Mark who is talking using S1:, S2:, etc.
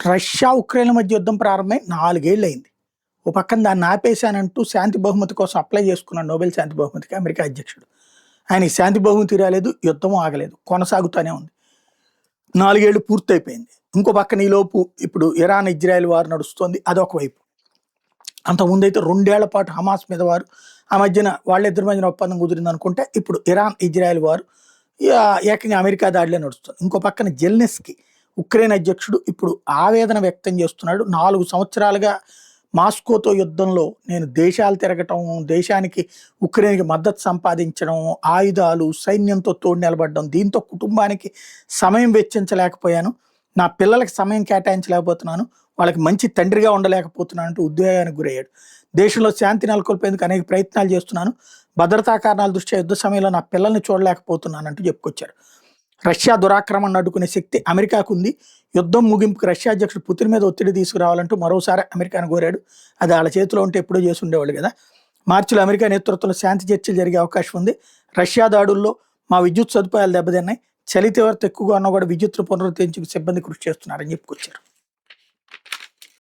S1: Russia ఉక్రెయిన్ల మధ్య యుద్ధం ప్రారంభమై 4 ఏళ్ళు అయింది. ఓ పక్కన దాన్ని ఆపేశానంటూ శాంతి బహుమతి కోసం అప్లై చేసుకున్నాడు నోబెల్ శాంతి బహుమతికి అమెరికా అధ్యక్షుడు. ఆయనకి శాంతి బహుమతి రాలేదు, యుద్ధం ఆగలేదు, కొనసాగుతూనే ఉంది. 4 ఏళ్ళు పూర్తయిపోయింది. ఇంకో పక్కన ఈలోపు ఇప్పుడు ఇరాన్ ఇజ్రాయెల్ వారు నడుస్తోంది, అదొక వైపు. అంతకుముందైతే 2 ఏళ్ల పాటు హమాస్ మీద వారు, ఆ మధ్యన వాళ్ళిద్దరి మధ్యన ఒప్పందం కుదిరింది అనుకుంటే ఇప్పుడు ఇరాన్ ఇజ్రాయెల్ వారు ఏకంగా అమెరికా దాడిలో నడుస్తుంది. ఇంకో పక్కన జెలెన్స్కీ ఉక్రెయిన్ అధ్యక్షుడు ఇప్పుడు ఆవేదన వ్యక్తం చేస్తున్నాడు. 4 సంవత్సరాలుగా మాస్కోతో యుద్ధంలో నేను దేశాలు తిరగటం, దేశానికి ఉక్రెయిన్కి మద్దతు సంపాదించడం, ఆయుధాలు సైన్యంతో తోడు నిలబడడం, దీంతో కుటుంబానికి సమయం వెచ్చించలేకపోయాను, నా పిల్లలకి సమయం కేటాయించలేకపోతున్నాను, వాళ్ళకి మంచి తండ్రిగా ఉండలేకపోతున్నాను అంటూ ఉద్వేగానికి గురయ్యాడు. దేశంలో శాంతి నెలకొల్పేందుకు అనేక ప్రయత్నాలు చేస్తున్నాను, భద్రతా కారణాల దృష్ట్యా యుద్ధ సమయంలో నా పిల్లల్ని చూడలేకపోతున్నానంటూ చెప్పుకొచ్చారు. రష్యా దురాక్రమణ అడ్డుకునే శక్తి అమెరికాకు ఉంది, యుద్ధం ముగింపుకు రష్యా అధ్యక్షుడు పుతిన్ మీద ఒత్తిడి తీసుకురావాలంటూ మరోసారి అమెరికాను కోరాడు. అది వాళ్ళ చేతిలో ఉంటే ఎప్పుడో చేసి ఉండేవాళ్ళు కదా. మార్చిలో అమెరికా నేతృత్వంలో శాంతి చర్చలు జరిగే అవకాశం ఉంది. రష్యా దాడుల్లో మా విద్యుత్ సదుపాయాలు దెబ్బతిన్నాయి, చలి తీవ్రత ఎక్కువగా ఉన్నా కూడా విద్యుత్తును పునరుద్ధరించేందుకు సిబ్బంది కృషి చేస్తున్నారని చెప్పుకొచ్చారు.